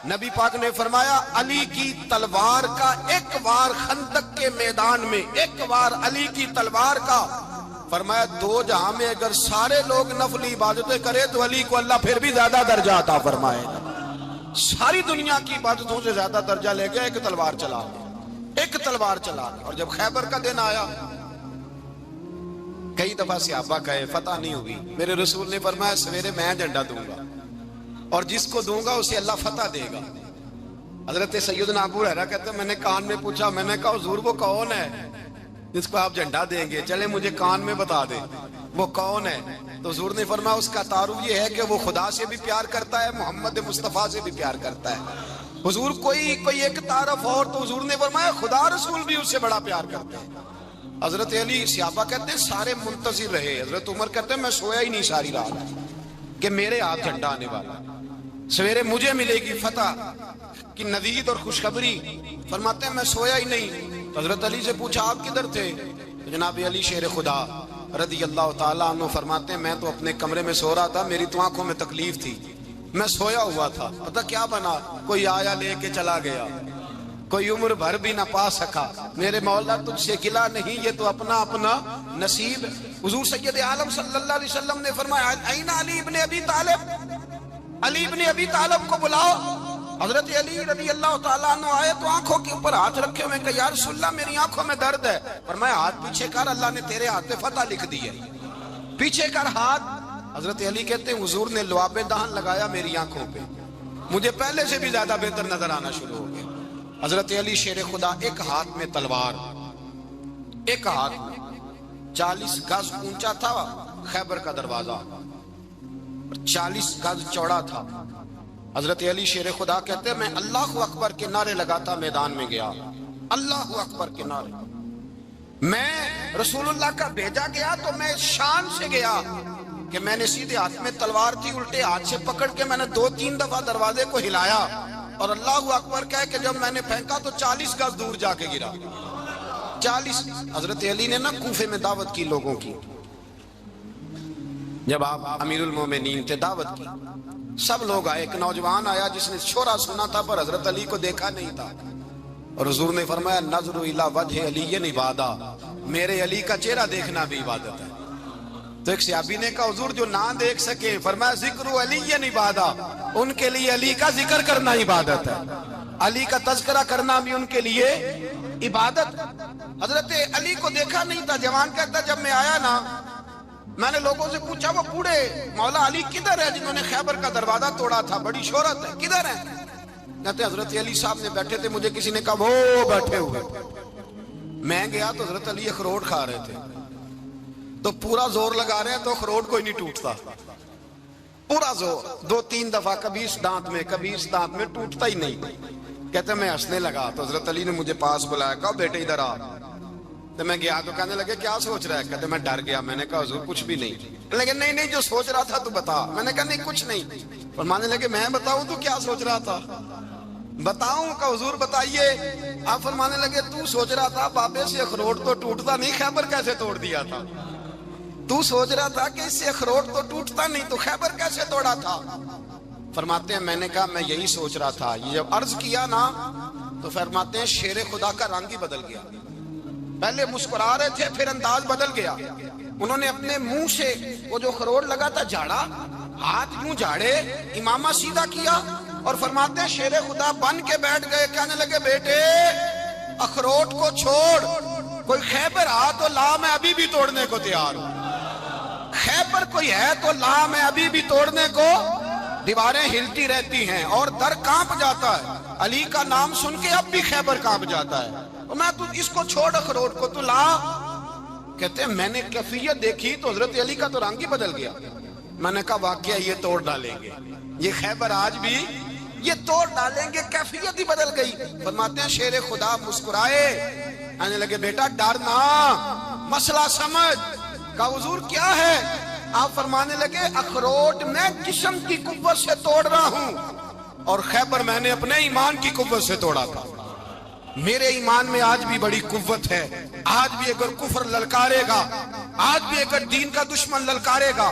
نبی پاک نے فرمایا علی کی تلوار کا ایک وار خندق کے میدان میں، ایک وار علی کی تلوار کا، فرمایا دو جہاں میں اگر سارے لوگ نفلی عبادتیں کرے تو علی کو اللہ پھر بھی زیادہ درجہ عطا فرمائے گا۔ ساری دنیا کی عبادتوں سے زیادہ درجہ لے گیا، ایک تلوار چلا گیا، ایک تلوار چلا گیا۔ اور جب خیبر کا دن آیا، کئی دفعہ صحابہ کہے فتح نہیں ہوئی، میرے رسول نے فرمایا سویرے میں جھنڈا دوں گا اور جس کو دوں گا اسے اللہ فتح دے گا۔ حضرت سیدنا ابو ہریرہ کہتے ہیں میں نے کان میں پوچھا، میں نے کہا حضور وہ کون ہے جس کو آپ جھنڈا دیں گے؟ چلے مجھے کان میں بتا دیں وہ کون ہے۔ تو حضور نے فرمایا اس کا تعارف یہ ہے کہ وہ خدا سے بھی پیار کرتا ہے، محمد مصطفیٰ سے بھی پیار کرتا ہے۔ حضور کوئی ایک تعارف اور، تو حضور نے فرمایا خدا رسول بھی اس سے بڑا پیار کرتا ہے۔ حضرت علی، صحابہ کہتے ہیں سارے منتظر رہے۔ حضرت عمر کہتے ہیں میں سویا ہی نہیں ساری رات کہ میرے ہاتھ جھنڈا آنے والا، سویرے مجھے ملے گی فتح کی نوید اور خوشخبری۔ فرماتے ہیں میں سویا ہی نہیں۔ حضرت علی سے پوچھا آپ کدھر تھے؟ جناب علی شیر خدا رضی اللہ تعالیٰ عنہ فرماتے ہیں میں تو اپنے کمرے میں سو رہا تھا، میری تو آنکھوں میں تکلیف تھی، میں سویا ہوا تھا، پتہ کیا بنا، کوئی آیا لے کے چلا گیا، کوئی عمر بھر بھی نہ پا سکا۔ میرے مولا تجھ سے گلہ نہیں، یہ تو اپنا اپنا نصیب۔ حضور سید عالم صلی اللہ علیہ وسلم نے فرمایا این علی ابن ابی طالب، علی ابن ابی طالب کو بلاؤ۔ حضرت علی رضی اللہ تعالیٰ عنہ آئے تو آنکھوں کے اوپر ہاتھ رکھے ہوئے کہ یا رسول اللہ میری آنکھوں میں درد ہے۔ فرمایا ہاتھ پیچھے کر، اللہ نے تیرے ہاتھ پہ فتح لکھ دی ہے، پیچھے کر ہاتھ۔ حضرت علی کہتے ہیں حضور نے لعاب دہن لگایا میری آنکھوں پہ، مجھے پہلے سے بھی زیادہ بہتر نظر آنا شروع ہو گیا۔ حضرت علی شیر خدا ایک ہاتھ میں تلوار، ایک ہاتھ میں 40 گز اونچا تھا خیبر کا دروازہ، 40 گز چوڑا تھا۔ حضرت علی شیر خدا کہتے ہیں میں اللہ اکبر کے نعرے لگاتا میدان میں گیا، اللہ اکبر کے نعرے۔ میں رسول اللہ کا بھیجا گیا تو میں شان سے گیا کہ میں نے سیدھے ہاتھ میں تلوار تھی، الٹے ہاتھ سے پکڑ کے میں نے 2-3 دفعہ دروازے کو ہلایا اور اللہ اکبر کہہ کہ جب میں نے پھینکا تو 40 گز دور جا کے گرا، 40۔ حضرت علی نے نا کوفے میں دعوت کی لوگوں کی، جب آپ امیر المومنین تھے دعوت کی، سب لوگ آئے۔ ایک نوجوان آیا جس نے شورا سنا تھا پر حضرت علی کو دیکھا نہیں تھا، اور حضور نے فرمایا نظر الی وجہ علی عبادہ، میرے علی کا چہرہ دیکھنا بھی عبادت ہے۔ تو ایک صحابی نے کہا حضور جو نہ دیکھ سکے، فرمایا ذکر علی عبادہ، ان کے لیے علی کا ذکر کرنا عبادت ہے، علی کا تذکرہ کرنا بھی ان کے لیے عبادت۔ حضرت علی کو دیکھا نہیں تھا۔ جوان کہتا جب میں آیا نا میں نے لوگوں سے پوچھا وہ بوڑھے مولا علی کدھر ہے جنہوں نے خیبر کا دروازہ توڑا تھا، بڑی شہرت ہے، کدھر ہے؟ کہتے حضرت علی صاحب نے بیٹھے تھے، مجھے کسی نے کہا وہ بیٹھے ہوئے۔ میں گیا تو حضرت علی اخروٹ کھا رہے تھے، تو پورا زور لگا رہے ہیں تو اخروٹ کوئی نہیں ٹوٹتا، پورا زور 2-3 دفعہ، کبھی اس دانت میں کبھی اس دانت میں، ٹوٹتا ہی نہیں۔ کہتے میں ہنسنے لگا تو حضرت علی نے مجھے پاس بلایا، کہا بیٹے ادھر آ۔ تو میں گیا تو کہنے لگے کیا سوچ رہا ہے؟ کہتے میں ڈر گیا۔ میں نے کہا حضور کچھ بھی نہیں۔ لیکن نہیں جو سوچ رہا تھا تو بتا۔ میں نے کہا نہیں کچھ نہیں۔ فرمانے لگے میں بتاؤں تو کیا سوچ رہا تھا؟ بتاؤں؟ کہ حضور بتائیے۔ آپ فرمانے لگے تو سوچ رہا تھا بابے سے اخروٹ تو ٹوٹتا نہیں، خیبر کیسے توڑ دیا تھا؟ تو سوچ رہا تھا کہ اس سے اخروٹ تو ٹوٹتا نہیں تو خیبر کیسے توڑا تھا؟ فرماتے ہیں میں نے کہا میں یہی سوچ رہا تھا۔ یہ جب عرض کیا نا تو فرماتے ہیں شیر خدا کا رنگ ہی بدل گیا، پہلے مسکرا رہے تھے پھر انداز بدل گیا۔ انہوں نے اپنے منہ سے وہ جو خروٹ لگا تھا جھاڑا، ہاتھ یوں جھاڑے، امامہ سیدھا کیا اور فرماتے ہیں شیر خدا بن کے بیٹھ گئے۔ کہنے لگے بیٹے اخروٹ کو چھوڑ، کوئی خیبر آ تو لا، میں ابھی بھی توڑنے کو تیار ہوں۔ خیبر کوئی ہے تو لا، میں ابھی بھی توڑنے کو۔ دیواریں ہلتی رہتی ہیں اور در کانپ جاتا ہے، علی کا نام سن کے اب بھی خیبر کانپ جاتا ہے۔ میں تو اس کو چھوڑ اخروٹ کو تو لا۔ کہتے ہیں میں نے کیفیت دیکھی تو حضرت علی کا تو رنگ ہی بدل گیا۔ میں نے کہا واقعہ یہ توڑ ڈالیں گے، یہ خیبر آج بھی یہ توڑ ڈالیں گے، کیفیت ہی بدل گئی۔ فرماتے ہیں شیر خدا مسکرائے، آنے لگے بیٹا ڈرنا، مسئلہ سمجھ۔ کہا حضور کیا ہے؟ آپ فرمانے لگے اخروٹ میں جسم کی قوت سے توڑ رہا ہوں اور خیبر میں نے اپنے ایمان کی قوت سے توڑا تھا۔ میرے ایمان میں آج بھی بڑی قوت ہے، آج بھی اگر کفر للکارے گا، آج بھی اگر دین کا دشمن للکارے گا،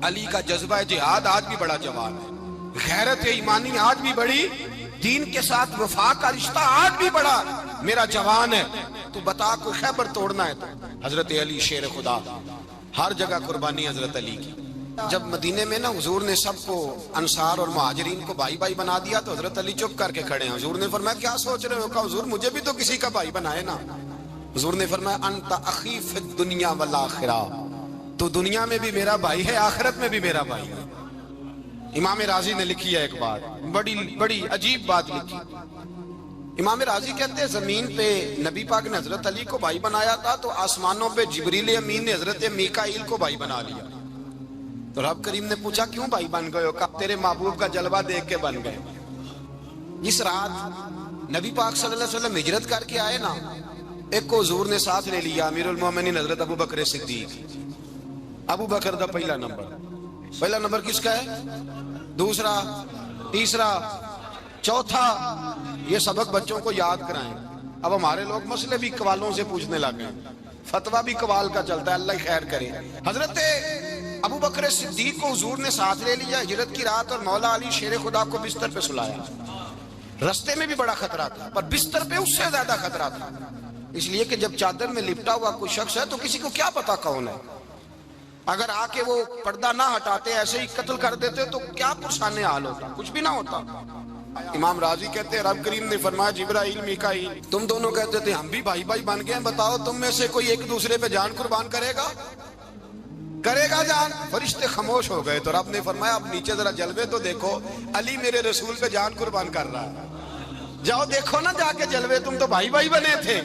علی کا جذبہ جہاد آج بھی بڑا جوان ہے، غیرت ایمانی آج بھی بڑی دین کے ساتھ وفا کا رشتہ آج بھی بڑا میرا جوان ہے، تو بتا کوئی خیبر توڑنا ہے تو حضرت علی شیر خدا، ہر جگہ قربانی حضرت علی کی۔ جب مدینے میں نا حضور نے سب کو انصار اور مہاجرین کو بھائی بھائی بنا دیا تو حضرت علی چپ کر کے کھڑے ہیں۔ حضور نے فرمایا کیا سوچ رہے ہو؟ کہا حضور مجھے بھی تو کسی کا بھائی بنائے نا۔ حضور نے فرمایا انت اخی فی الدنیا والآخرہ، تو دنیا میں بھی میرا بھائی ہے، آخرت میں بھی میرا بھائی ہے۔ امام راضی نے لکھی ہے ایک بات، بڑی عجیب بات لکھی۔ امام راضی کہتے ہیں زمین پہ نبی پاک نے حضرت علی کو بھائی بنایا تھا تو آسمانوں پہ جبریل امین نے حضرت میکائیل کو بھائی بنا لیا۔ تو رب کریم نے پوچھا کیوں بھائی بن گئے ہو؟ کہا تیرے محبوب کا جلوہ دیکھ کے بن گئے۔ جس رات نبی پاک صلی اللہ علیہ وسلم ہجرت کر کے آئے نا، ایک کو حضور نے ساتھ لے لیا، امیر المومنین حضرت ابو بکر صدیق۔ ابو بکر دا پہلا نمبر کس کا ہے؟ دوسرا، تیسرا، چوتھا، یہ سبق بچوں کو یاد کرائیں۔ اب ہمارے لوگ مسئلے بھی قوالوں سے پوچھنے لگے ہیں، فتویٰ بھی قوال کا چلتا ہے، اللہ خیر کرے۔ حضرت ابو بکر صدیق کو حضور نے ساتھ لے لیا ہجرت کی رات، اور مولا علی شیر خدا کو بستر پہ سلایا۔ رستے میں بھی بڑا خطرہ تھا پر بستر پہ اس سے زیادہ خطرہ تھا، اس لیے کہ جب چادر میں لپٹا ہوا کوئی شخص ہے تو کسی کو کیا پتا کون ہے، اگر آ کے وہ پردہ نہ ہٹاتے ایسے ہی قتل کر دیتے تو کیا پرسانے حال ہوتا، کچھ بھی نہ ہوتا۔ امام راضی کہتے ہیں رب کریم نے فرمایا جبرائیل میکائیل تم دونوں کہتے تھے ہم بھی بھائی بھائی بن گئے ہیں، بتاؤ تم میں سے کوئی ایک دوسرے پہ جان قربان کرے گا جان؟ فرشتے خاموش ہو گئے تو رب نے فرمایا اب نیچے ذرا جلوے تو دیکھو، علی میرے رسول پہ جان قربان کر رہا ہے، جاؤ دیکھو نا جا کے جلوے، تم تو بھائی بھائی بنے تھے۔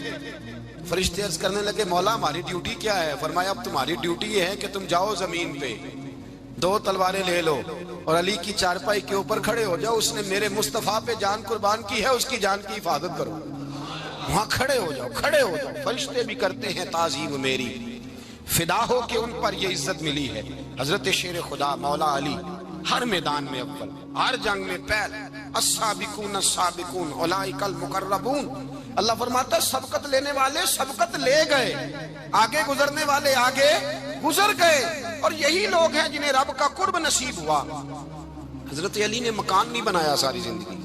فرشتے عرض کرنے لگے مولا ہماری ڈیوٹی کیا ہے؟ فرمایا اب تمہاری ڈیوٹی یہ ہے کہ تم جاؤ زمین پہ 2 تلواریں لے لو اور علی کی چارپائی کے اوپر کھڑے ہو جاؤ، اس نے میرے مصطفیٰ پہ جان قربان کی ہے، اس کی جان کی حفاظت کرو۔ وہاں کھڑے ہو جاؤ۔ فرشتے بھی کرتے ہیں تعظیم میری، فدا ہو کہ ان پر یہ عزت ملی ہے۔ حضرت شیر خدا مولا علی ہر میدان میں اول، ہر جنگ میں پہل، السابقون السابقون اولئک المقربون۔ اللہ فرماتا ہے سبقت لینے والے سبقت لے گئے، آگے گزرنے والے آگے گزر گئے، اور یہی لوگ ہیں جنہیں رب کا قرب نصیب ہوا۔ حضرت علی نے مکان نہیں بنایا، ساری زندگی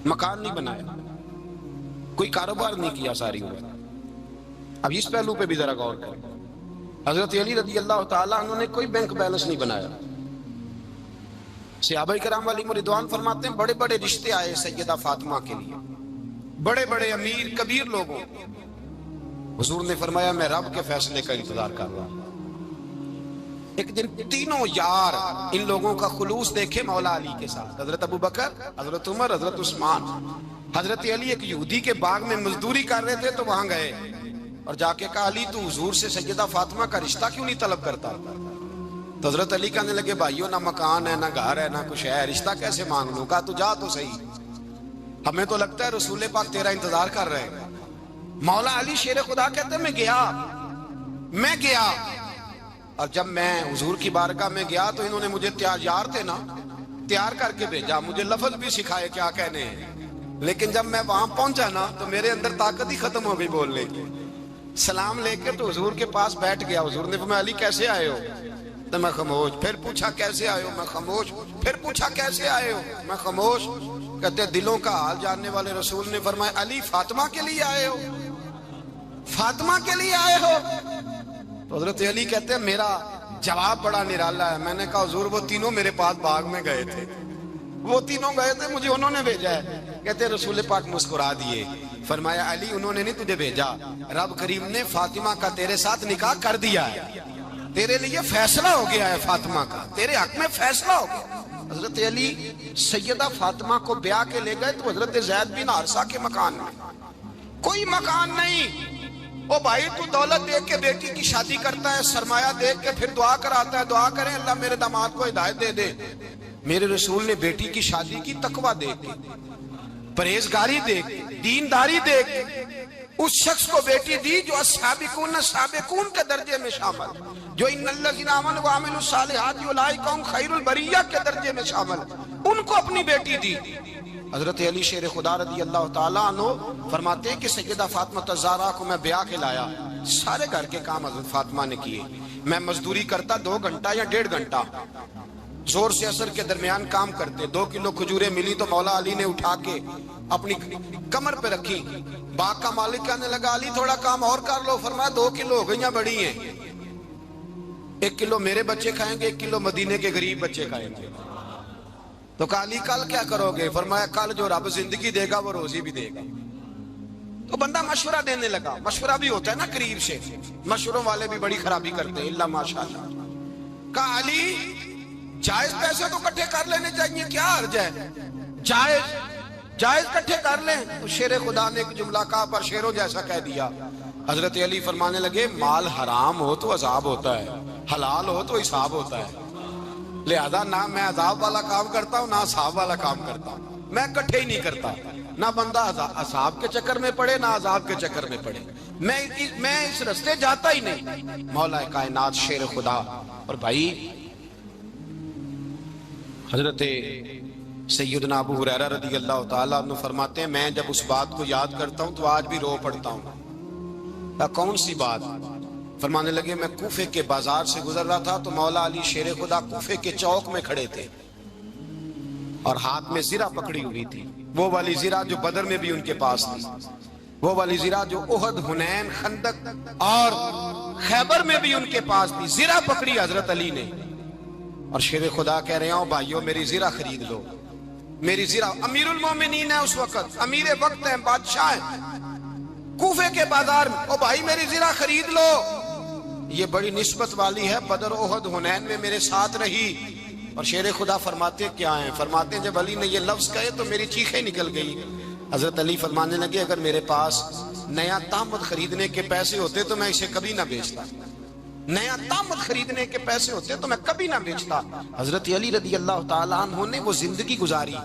مکان نہیں بنایا، کوئی کاروبار نہیں کیا ساری عمر۔ اب اس پہلو پہ بھی ذرا غور کریں، حضرت علی رضی اللہ تعالیٰ عنہ نے کوئی بینک بیلنس نہیں بنایا۔ صحابہ کرام علیہم رضوان فرماتے ہیں بڑے بڑے رشتے آئے سیدہ فاطمہ کے لیے، بڑے بڑے امیر کبیر لوگوں، حضور نے فرمایا میں رب کے فیصلے کا انتظار کر رہا ہوں۔ ایک دن تینوں یار ان لوگوں کا خلوص دیکھے مولا علی کے ساتھ، حضرت ابو بکر، حضرت عمر، حضرت عثمان۔ حضرت علی ایک یہودی کے باغ میں مزدوری کر رہے تھے تو وہاں گئے اور جا کے کہا علی تو حضور سے سیدہ فاطمہ کا رشتہ کیوں نہیں طلب کرتا؟ تو حضرت علی کہنے لگے بھائیو نہ مکان ہے نہ گھر ہے نہ کچھ ہے، رشتہ کیسے مانگ لوں؟ کہا تو جا تو صحیح، ہمیں تو لگتا ہے رسول پاک تیرا انتظار کر رہے ہیں۔ مولا علی شیر خدا کہتے ہیں میں گیا اور جب میں حضور کی بارگاہ میں گیا تو انہوں نے مجھے تیار کر کے بھیجا، مجھے لفظ بھی سکھائے کیا کہنے ہیں، لیکن جب میں وہاں پہنچا نا تو میرے اندر طاقت ہی ختم ہو گئی بولنے کی۔ سلام لے کے تو حضور کے پاس بیٹھ گیا، حضور نے فرمایا علی کیسے آئے ہو؟ تو میں خاموش، پھر پوچھا کیسے آئے ہو؟ میں خاموش، پھر پوچھا کیسے آئے ہو؟ میں خاموش۔ کہتے دلوں کا حال جاننے والے رسول نے فرمایا علی فاطمہ کے لیے آئے ہو؟ فاطمہ کے لیے آئے ہو؟ تو حضرت علی کہتے ہیں میرا جواب بڑا نرالا ہے۔ میں نے کہا حضور وہ تینوں میرے پاس باغ میں گئے تھے، مجھے انہوں نے بھیجا ہے۔ کہتے رسول پاک مسکرا دیے، فرمایا علی انہوں نے نہیں تجھے بھیجا، رب کریم نے فاطمہ کا تیرے ساتھ نکاح کر دیا ہے، تیرے لیے فیصلہ ہو گیا ہے، فاطمہ کا تیرے حق میں فیصلہ ہو گیا۔ حضرت علی سیدہ فاطمہ کو بیاہ کے لے گئے تو حضرت زید بن حارثہ کے مکان میں کوئی مکان نہیں۔ او بھائی تو دولت دیکھ کے بیٹی کی شادی کرتا ہے، سرمایہ دیکھ کے پھر دعا کراتا ہے، دعا کریں اللہ میرے داماد کو ہدایت دے دے۔ میرے رسول نے بیٹی کی شادی کی تقوی دیکھ کے، پرہیزگاری دیکھ کے، دینداری دیکھ کے اس شخص کو بیٹی دی جو السابقون السابقون کے درجے میں شامل، جو ان الذین آمنوا وعملوا الصالحات اولئک هم خیر البریہ کے درجے میں شامل، ان کو اپنی بیٹی دی۔ حضرت علی شیر خدا رضی اللہ تعالیٰ عنہ فرماتے ہیں کہ سیدہ فاطمہ الزہرا کو میں بیاہ کے لایا، سارے گھر کے کام حضرت فاطمہ نے کیے، میں مزدوری کرتا 2 گھنٹہ یا 1.5 گھنٹہ، زور سے اثر کے درمیان کام کرتے. 2 کلو کھجوریں ملی تو مولا علی نے اٹھا کے اپنی کمر پہ رکھی. باغ کا مالک کہنے لگا علی تھوڑا کام اور کر لو. فرمایا 2 کلو ہو گئیاں بڑی ہیں, 1 کلو میرے بچے کھائیں گے, 1 کلو مدینے کے غریب بچے کھائیں گے. تو کہا علی کل کیا کرو گے؟ فرمایا کل جو رب زندگی دے گا وہ روزی بھی دے گا. تو بندہ مشورہ دینے لگا. مشورہ بھی ہوتا ہے نا قریب سے, مشوروں والے بھی بڑی خرابی کرتے ہیں اللہ ماشاءاللہ. کہا علی جائز پیسے تو کٹھے کر لینے چاہیے, کیا حرج ہے, جائز کٹھے کر لیں. تو شیر خدا نے ایک جملہ کہا پر شیروں جیسا کہہ دیا. حضرت علی فرمانے لگے مال حرام ہو تو عذاب ہوتا ہے, حلال ہو تو حساب ہوتا ہے. لہذا نہ میں عذاب والا کام کرتا ہوں نہ حساب والا کام کرتا ہوں, میں کٹھے ہی نہیں کرتا. نہ بندہ عذاب کے چکر میں پڑے نہ عذاب کے چکر میں پڑے. میں اس رستے جاتا ہی نہیں. مولا کائنات شیر خدا. اور بھائی حضرت سیدنا ابو ہریرہ رضی اللہ تعالیٰ عنہ فرماتے ہیں میں جب اس بات کو یاد کرتا ہوں تو آج بھی رو پڑتا ہوں. کون سی بات؟ فرمانے لگے میں کوفے کے بازار سے گزر رہا تھا تو مولا علی شیر خدا کوفے کے چوک میں کھڑے تھے اور ہاتھ میں زرہ پکڑی ہوئی تھی. وہ والی زرہ جو بدر میں بھی ان کے پاس تھی, وہ والی زرہ جو احد, حنین, خندق اور خیبر میں بھی ان کے پاس تھی. زرہ پکڑی حضرت علی نے اور شیر خدا کہہ رہے ہوں بھائیو میری زرہ خرید لو. میری زرہ, امیر المومنین ہے اس وقت, امیر وقت ہے, بادشاہ ہے, کوفے کے بازار میں. او بھائی میری زرہ خرید لو, یہ بڑی نسبت والی ہے, بدر, احد, حنین میں میرے ساتھ رہی. اور شیر خدا فرماتے کیا ہیں؟ فرماتے ہیں جب علی نے یہ لفظ کہے تو میری چیخیں نکل گئی. حضرت علی فرمانے لگے اگر میرے پاس نیا تامت خریدنے کے پیسے ہوتے تو میں اسے کبھی نہ بیچتا. نیا تامت خریدنے کے پیسے ہوتے تو میں کبھی نہ بیچتا. حضرت علی رضی اللہ تعالیٰ عنہ نے وہ زندگی گزاری,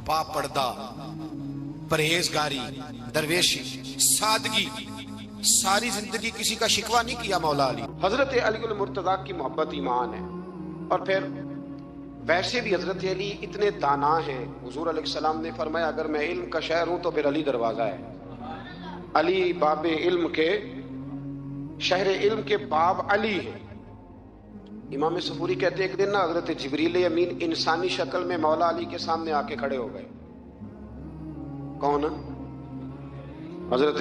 با پردہ, پرہیزگاری, درویشی, سادگی, ساری زندگی کسی کا شکوہ نہیں کیا مولا علی. حضرت علی المرتضیٰ کی محبت ایمان ہے. اور پھر ویسے بھی حضرت علی اتنے دانا ہیں. حضور علیہ السلام نے فرمایا اگر میں علم کا شہر ہوں تو پھر علی دروازہ ہے. علی باب علم کے, شہر علم کے باب علی ہے. امام صفوری کہتے ہیں ایک دن نا حضرت جبریل امین انسانی شکل میں مولا علی کے سامنے آ کے کھڑے ہو گئے. کون؟ حضرت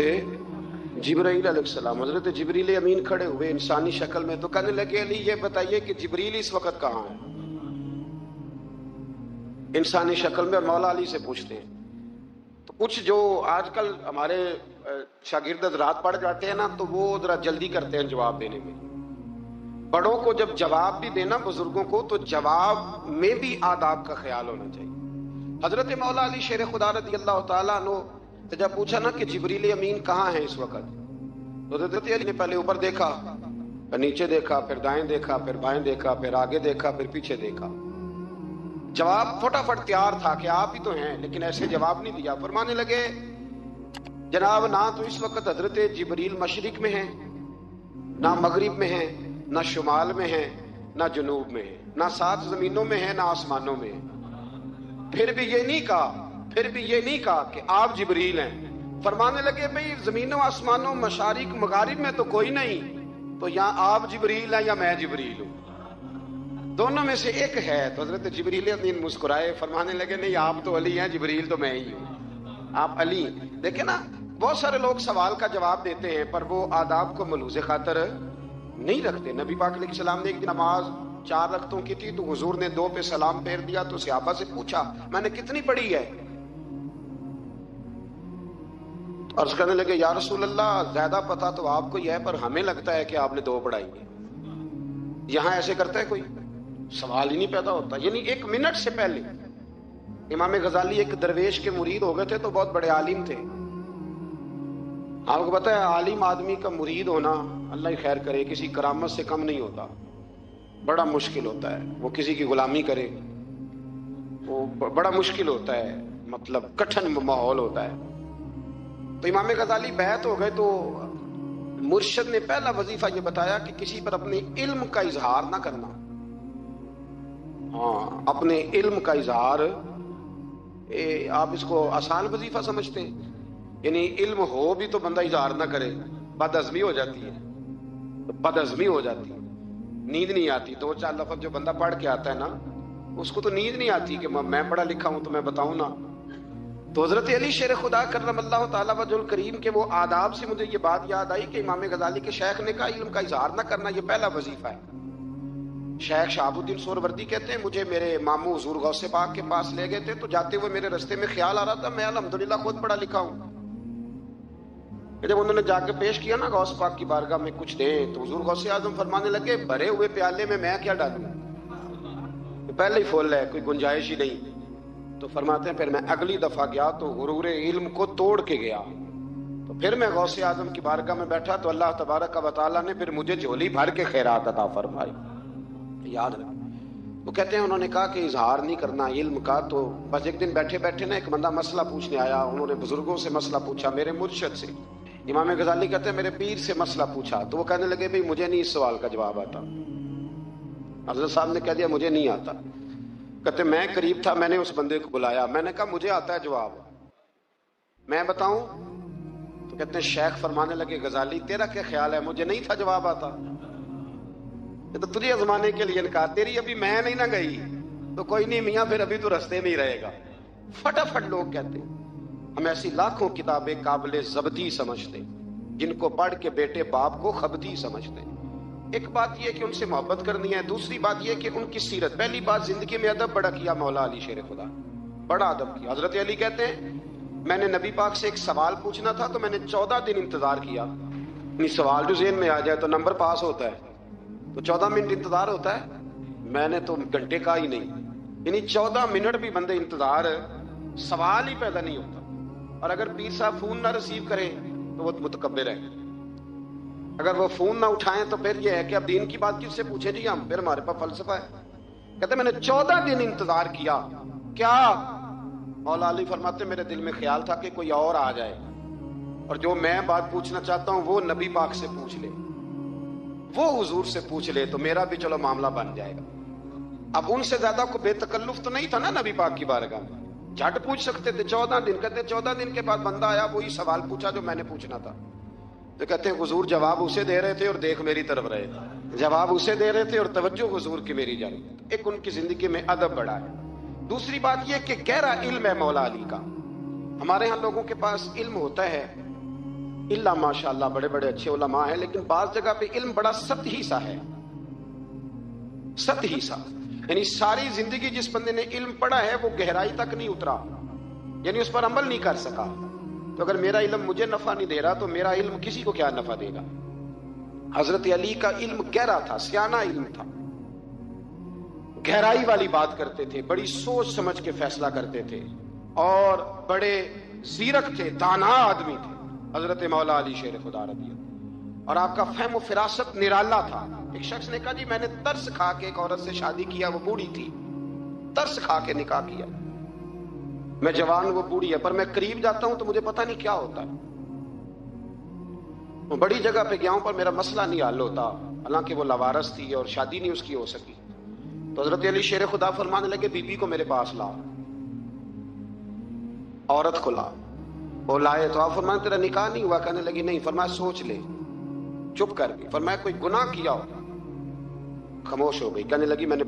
جبرائیل علیہ السلام. حضرت جبریل امین کھڑے ہوئے انسانی شکل میں تو کہنے لگے علی یہ بتائیے کہ جبریل اس وقت کہاں ہے؟ انسانی شکل میں. مولا علی سے پوچھتے ہیں. تو کچھ جو آج کل ہمارے شاگرد حضرات پڑھ جاتے ہیں نا تو وہ ذرا جلدی کرتے ہیں جواب دینے میں. بڑوں کو جب جواب بھی دینا بزرگوں کو تو جواب میں بھی آداب کا خیال ہونا چاہیے. حضرت مولا علی شیر خدا رضی اللہ تعالیٰ عنہ تو جب پوچھا نا کہ جبریل امین کہاں ہے اس وقت تو حضرت علی نے پہلے اوپر دیکھا, پھر نیچے دیکھا, پھر دائیں دیکھا, پھر بائیں دیکھا, پھر آگے دیکھا, پھر پیچھے دیکھا. جواب فٹافٹ تیار تھا کہ آپ ہی تو ہیں, لیکن ایسے جواب نہیں دیا. فرمانے لگے جناب نہ تو اس وقت حضرت جبریل مشرق میں ہیں, نہ مغرب میں ہیں, نہ شمال میں ہیں, نہ جنوب میں ہیں, نہ 7 زمینوں میں ہیں, نہ آسمانوں میں ہیں. پھر بھی یہ نہیں کہا کہ آپ جبریل ہیں. فرمانے لگے بھئی زمینوں آسمانوں مشارق مغارب میں تو کوئی نہیں, تو یا آپ جبریل ہیں یا میں جبریل ہوں, دونوں میں سے ایک ہے. تو حضرت جبریل امین مسکرائے, فرمانے لگے نہیں آپ تو علی ہیں, جبریل تو میں ہی ہوں, آپ علی. دیکھیں نا بہت سارے لوگ سوال کا جواب دیتے ہیں پر وہ آداب کو ملحوظ خاطر نہیں رکھتے. نبی پاک علیہ السلام نے ایک دن نماز 4 رکعتوں کی تھی تو حضور نے 2 پہ سلام پھیر دیا تو صحابہ سے پوچھا میں نے کتنی پڑھی ہے؟ عرض کرنے لگے یا رسول اللہ زیادہ پتا تو آپ کو یہ ہے پر ہمیں لگتا ہے کہ آپ نے 2 پڑھائی ہیں. یہاں ایسے کرتا ہے کوئی؟ سوال ہی نہیں پیدا ہوتا. یعنی 1 منٹ سے پہلے امام غزالی ایک درویش کے مرید ہو گئے تھے تو بہت بڑے عالم تھے. آپ کو پتہ ہے عالم آدمی کا مرید ہونا اللہ ہی خیر کرے کسی کرامت سے کم نہیں ہوتا, بڑا مشکل ہوتا ہے. وہ کسی کی غلامی کرے وہ بڑا مشکل ہوتا ہے, مطلب کٹھن ماحول ہوتا ہے. تو امام غزالی بیعت ہو گئے تو مرشد نے پہلا وظیفہ یہ بتایا کہ کسی پر اپنے علم کا اظہار نہ کرنا. ہاں اپنے علم کا اظہار, آپ اس کو آسان وظیفہ سمجھتے ہیں, یعنی علم ہو بھی تو بندہ اظہار نہ کرے, بد ہضمی ہو جاتی ہے. نیند نہیں آتی. 2-4 لفظ جو بندہ پڑھ کے آتا ہے نا اس کو تو نیند نہیں آتی کہ میں پڑھا لکھا ہوں تو میں بتاؤں نا. تو حضرت علی شیر خدا کرم اللہ تعالیٰ وجہ الکریم کے وہ آداب سے مجھے یہ بات یاد آئی کہ امام غزالی کے شیخ نے کہا علم کا اظہار نہ کرنا یہ پہلا وظیفہ ہے. شیخ شہاب الدین سہروردی کہتے ہیں مجھے میرے ماموں حضور غوث پاک کے پاس لے گئے تھے تو جاتے ہوئے میرے رستے میں خیال آ رہا تھا میں الحمدللہ خود پڑھا لکھا ہوں. جب انہوں نے جا کے پیش کیا نا غوث پاک کی بارگاہ میں کچھ دیں تو حضور غوث اعظم فرمانے لگے بھرے ہوئے پیالے میں کیا ڈالوں, پہلے ہی فل ہے کوئی گنجائش ہی نہیں. تو فرماتے ہیں پھر میں اگلی دفعہ گیا تو غرور علم کو توڑ کے گیا. تو پھر میں غوث اعظم کی بارگاہ میں بیٹھا تو اللہ تبارک و تعالیٰ نے پھر مجھے جھولی بھر کے خیرات عطا فرمائی. یاد رکھ. وہ کہتے ہیں انہوں نے کہا کہ اظہار نہیں کرنا علم کا. تو بس ایک دن بیٹھے بیٹھے نا ایک بندہ مسئلہ پوچھنے آیا, انہوں نے بزرگوں سے مسئلہ پوچھا, میرے مرشد سے. امام غزالی کہتے ہیں میرے پیر سے مسئلہ پوچھا تو وہ کہنے لگے بھئی مجھے نہیں اس سوال کا جواب آتا. حضرت صاحب نے کہہ دیا مجھے نہیں آتا. کہتے میں قریب تھا, میں نے اس بندے کو بلایا, میں نے کہا مجھے آتا ہے جواب, میں بتاؤں؟ تو کہتے ہیں شیخ فرمانے لگے غزالی تیرا کیا خیال ہے مجھے نہیں تھا جواب آتا؟ یہ تو تجھے آزمانے کے لیے کہا, تیری ابھی میں نہیں نہ گئی تو کوئی نہیں میاں پھر ابھی تو رستے میں ہی رہے گا. فٹافٹ لوگ کہتے ہیں ہم ایسی لاکھوں کتابیں قابل ضبطی سمجھتے جن کو پڑھ کے بیٹے باپ کو خبتی سمجھتے. ایک بات یہ کہ ان سے محبت کرنی ہے, دوسری بات یہ کہ ان کی سیرت. پہلی بات زندگی میں ادب بڑا کیا مولا علی شیر خدا, بڑا ادب کیا. حضرت علی کہتے ہیں میں نے نبی پاک سے ایک سوال پوچھنا تھا تو میں نے 14 دن انتظار کیا. نہیں سوال جو ذہن میں آ جائے تو نمبر پاس ہوتا ہے تو 14 منٹ انتظار ہوتا ہے, میں نے تو گھنٹے کا ہی نہیں. یعنی 14 منٹ بھی بندے انتظار, سوال ہی پیدا نہیں ہوتا. اور اگر پیر صاحب فون نہ ریسیو کریں تو وہ متکبر ہے, اگر وہ فون نہ اٹھائیں تو پھر یہ ہے کہ اب دین کی بات کس سے پوچھیں جی ہم, پھر ہمارے پاس فلسفہ ہے. کہتے میں نے 14 دن انتظار کیا. کیا؟ مولا علی فرماتے میرے دل میں خیال تھا کہ کوئی اور آ جائے اور جو میں بات پوچھنا چاہتا ہوں وہ نبی پاک سے پوچھ لے, وہ حضور سے پوچھ لے تو میرا بھی چلو معاملہ بن جائے گا. اب ان سے زیادہ کو بے تکلف تو نہیں تھا نا نبی پاک کی بارگاہ میں, جھٹ پوچھ سکتے تھے. 14 دن. کہتے 14 دن کے بعد بندہ آیا, وہی سوال پوچھا جو میں نے پوچھنا تھا. تو کہتے ہیں حضور جواب اسے دے رہے تھے اور دیکھ میری طرف رہے تھے, جواب اسے دے رہے تھے اور توجہ حضور کی میری جانب. ایک ان کی زندگی میں ادب بڑا ہے. دوسری بات یہ کہ گہرا علم ہے مولا علی کا. ہمارے ہاں لوگوں کے پاس علم ہوتا ہے اللہ ماشاءاللہ بڑے بڑے اچھے علماء ہیں, لیکن بعض جگہ پہ علم بڑا سطحی سا ہے, سطحی سا. یعنی ساری زندگی جس بندے نے علم پڑھا ہے وہ گہرائی تک نہیں اترا, یعنی اس پر عمل نہیں کر سکا. تو اگر میرا علم مجھے نفع نہیں دے رہا تو میرا علم کسی کو کیا نفع دے گا. حضرت علی کا علم گہرا تھا, سیانہ علم تھا, گہرائی والی بات کرتے تھے, بڑی سوچ سمجھ کے فیصلہ کرتے تھے اور بڑے زیرک تھے, دانا آدمی تھے حضرت مولا علی شیر خدا رضی اللہ. اور آپ کا فہم و فراست نرالا تھا. ایک شخص نے کہا جی میں نے ترس کھا کے ایک عورت سے شادی کیا, وہ بوڑھی تھی, ترس کھا کے نکاح کیا. میں جوان, وہ بوڑھی ہے, پر میں قریب جاتا ہوں تو مجھے پتہ نہیں کیا ہوتا ہے. وہ بڑی جگہ پہ گیا ہوں پر میرا مسئلہ نہیں حل ہوتا, حالانکہ وہ لاوارث تھی اور شادی نہیں اس کی ہو سکی. تو حضرت علی شیر خدا فرمانے لگے بی بی کو میرے پاس لا, عورت کو لا. وہ لائے تو آپ فرمانے تیرا نکاح نہیں ہوا؟ کہنے لگی نہیں. فرمایا سوچ لے. چپ کر گئی. فرمایا کوئی گناہ کیا ہو؟ خاموش ہو گئی. کہنے لگی میں نے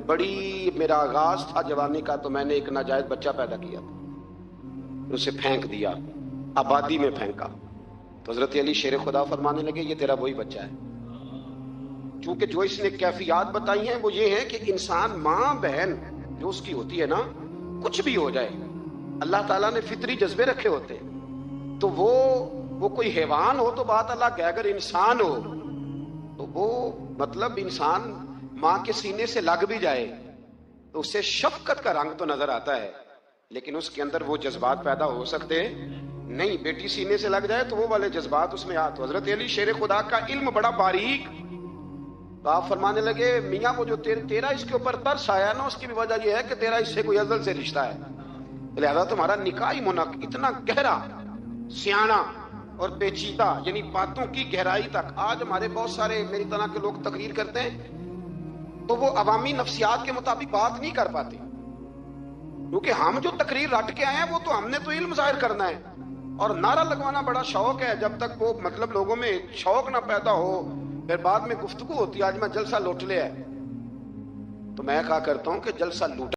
میرا آغاز تھا جوانی کا تو میں نے ایک ناجائز بچہ پیدا کیا تھا, اسے پھینک دیا, آبادی میں پھینکا. تو حضرت علی شیر خدا فرمانے لگے یہ تیرا وہی بچہ ہے. چونکہ جو اس نے کیفیات بتائی ہیں وہ یہ ہے کہ انسان ماں بہن جو اس کی ہوتی ہے نا, کچھ بھی ہو جائے اللہ تعالیٰ نے فطری جذبے رکھے ہوتے ہیں. تو وہ کوئی حیوان ہو تو بات الگ ہے, اگر انسان ہو تو وہ مطلب انسان ماں کے سینے سے لگ بھی جائے تو اسے شفقت کا رنگ تو نظر آتا ہے, لیکن اس کے اندر وہ جذبات پیدا ہو سکتے نہیں. بیٹی سینے سے لگ جائے تو وہ والے جذبات اس میں تو حضرت علی شیر خدا کا علم بڑا باریک. تو آپ فرمانے لگے میاں وہ جو تیرا اس کے اوپر ترس آیا نا, اس کی بھی وجہ یہ ہے کہ تیرا اس سے کوئی ازل سے رشتہ ہے, لہذا تمہارا نکاح ہی منعقد. اتنا گہرا, سیاںہ اور پیچیدہ, یعنی باتوں کی گہرائی تک. آج ہمارے بہت سارے میری طرح کے لوگ تقریر کرتے ہیں تو وہ عوامی نفسیات کے مطابق بات نہیں کر پاتے, کیونکہ ہم جو تقریر رٹ کے آئے ہیں وہ تو ہم نے تو علم ظاہر کرنا ہے, اور نعرہ لگوانا بڑا شوق ہے. جب تک وہ مطلب لوگوں میں شوق نہ پیدا ہو پھر بعد میں گفتگو ہوتی ہے. آج میں جلسہ لوٹ لیا ہے, تو میں کہا کرتا ہوں کہ جلسہ لوٹا